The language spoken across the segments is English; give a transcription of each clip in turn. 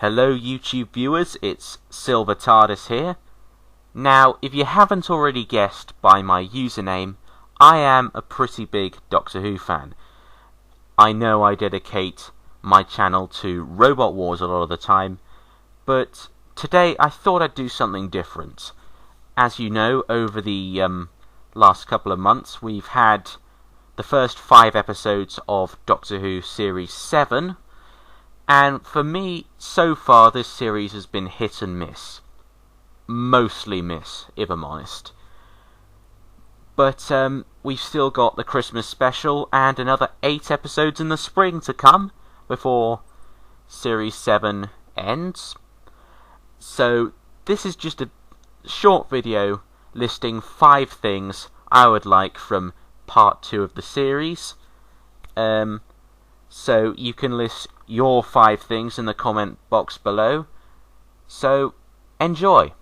Hello YouTube viewers, it's Silver TARDIS here. Now, if you haven't already guessed by my username, I am a pretty big Doctor Who fan. I know I dedicate my channel to Robot Wars a lot of the time, but today I thought I'd do something different. As you know, over the last couple of months we've had the first 5 episodes of Doctor Who Series 7, and for me, so far, this series has been hit and miss. Mostly miss, if I'm honest. But we've still got the Christmas special and another 8 episodes in the spring to come before Series 7 ends. So this is just a short video listing 5 things I would like from Part 2 of the series. So you can list your 5 things in the comment box below. So enjoy.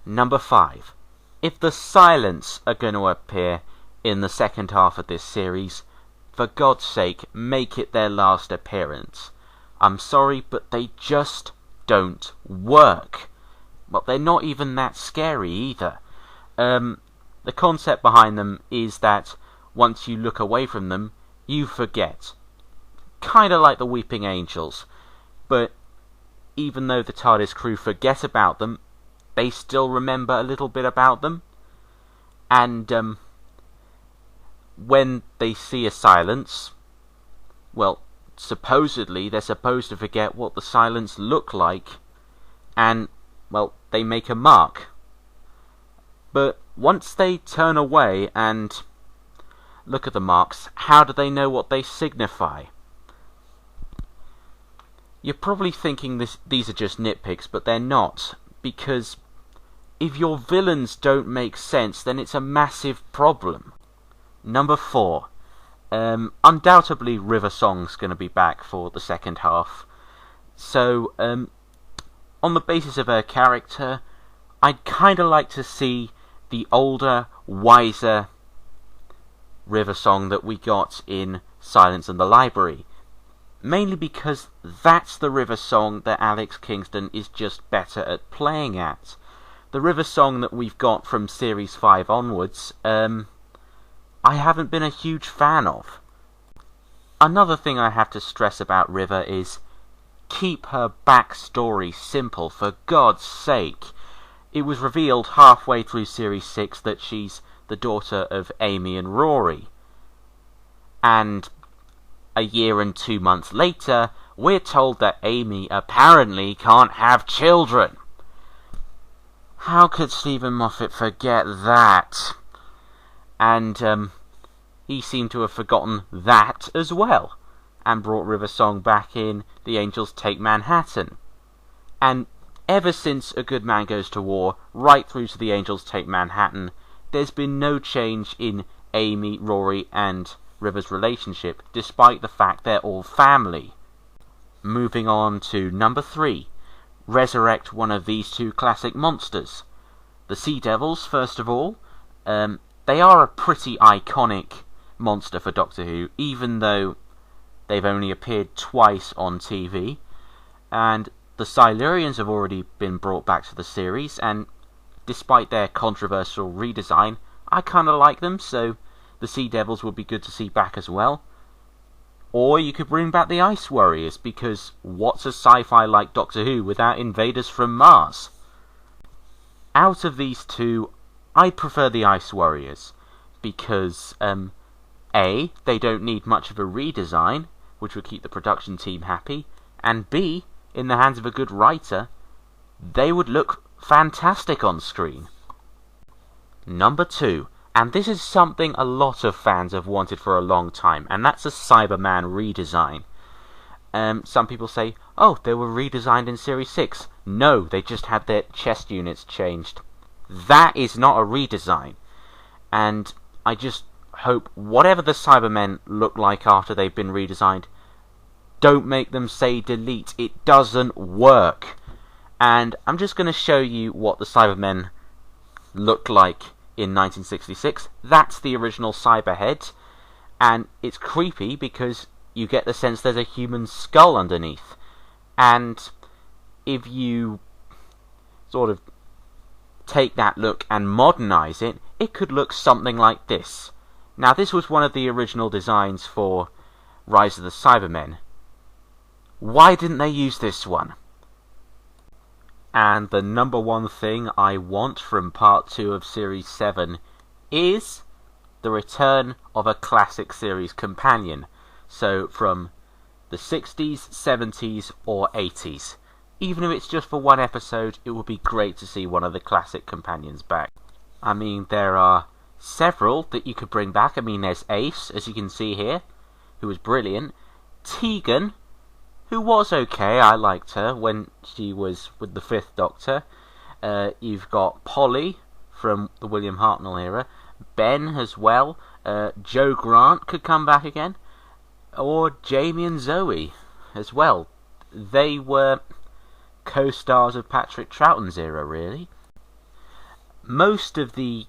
Number 5. If the Silents are going to appear in the second half of this series, for God's sake, make it their last appearance. I'm sorry, but they just don't work. Well, they're not even that scary either. The concept behind them is that once you look away from them, you forget. Kinda like the Weeping Angels. But even though the TARDIS crew forget about them, they still remember a little bit about them. And when they see a Silence, well, supposedly they're supposed to forget what the Silents look like, and, well, they make a mark. But once they turn away and look at the marks, how do they know what they signify? You're probably thinking these are just nitpicks, but they're not, because if your villains don't make sense, then it's a massive problem. Number 4. Undoubtedly River Song's going to be back for the second half. So, on the basis of her character, I'd kind of like to see the older, wiser River Song that we got in Silence in the Library. Mainly because that's the River Song that Alex Kingston is just better at playing at. The River Song that we've got from Series 5 onwards, I haven't been a huge fan of. Another thing I have to stress about River is keep her backstory simple, for God's sake. It was revealed halfway through Series 6 that she's the daughter of Amy and Rory. And a year and 2 months later, we're told that Amy apparently can't have children. How could Stephen Moffat forget that? And he seemed to have forgotten that as well, and brought River Song back in The Angels Take Manhattan. And ever since A Good Man Goes to War, right through to The Angels Take Manhattan, there's been no change in Amy, Rory, and River's relationship, despite the fact they're all family. Moving on to number 3. Resurrect one of these 2 classic monsters. The Sea Devils, first of all. They are a pretty iconic monster for Doctor Who, even though they've only appeared twice on TV. And the Silurians have already been brought back to the series, and despite their controversial redesign, I kinda like them, so the Sea Devils would be good to see back as well. Or you could bring back the Ice Warriors, because what's a sci-fi like Doctor Who without invaders from Mars? Out of these 2, I prefer the Ice Warriors, because A, they don't need much of a redesign, which would keep the production team happy, and B, in the hands of a good writer, they would look fantastic on screen. Number 2, and this is something a lot of fans have wanted for a long time, and that's a Cyberman redesign. Some people say, oh, they were redesigned in Series 6. No, they just had their chest units changed. That is not a redesign. And I just hope whatever the Cybermen look like after they've been redesigned, don't make them say delete. It doesn't work. And I'm just going to show you what the Cybermen look like in 1966. That's the original Cyberhead, and it's creepy because you get the sense there's a human skull underneath. And if you sort of take that look and modernise it, it could look something like this. Now, this was one of the original designs for Rise of the Cybermen. Why didn't they use this one? And the number one thing I want from Part 2 of Series 7 is the return of a classic series companion. So from the 60s, 70s or 80s. Even if it's just for one episode, it would be great to see one of the classic companions back. I mean, there are several that you could bring back. I mean, there's Ace, as you can see here, who was brilliant. Tegan, who was okay. I liked her when she was with the Fifth Doctor. You've got Polly from the William Hartnell era. Ben as well. Joe Grant could come back again. Or Jamie and Zoe as well. They were co-stars of Patrick Troughton's era, really. Most of the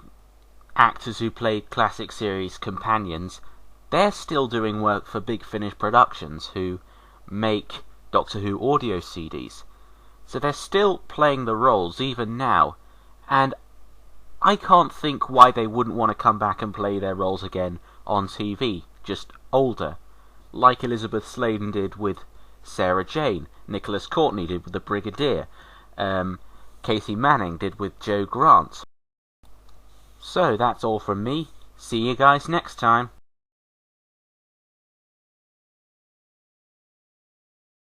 actors who played classic series companions, they're still doing work for Big Finish Productions, who make Doctor Who audio CDs. So they're still playing the roles even now, and I can't think why they wouldn't want to come back and play their roles again on TV, just older, like Elizabeth Sladen did with Sarah Jane, Nicholas Courtney did with the Brigadier, Casey Manning did with Joe Grant. So that's all from me. See you guys next time.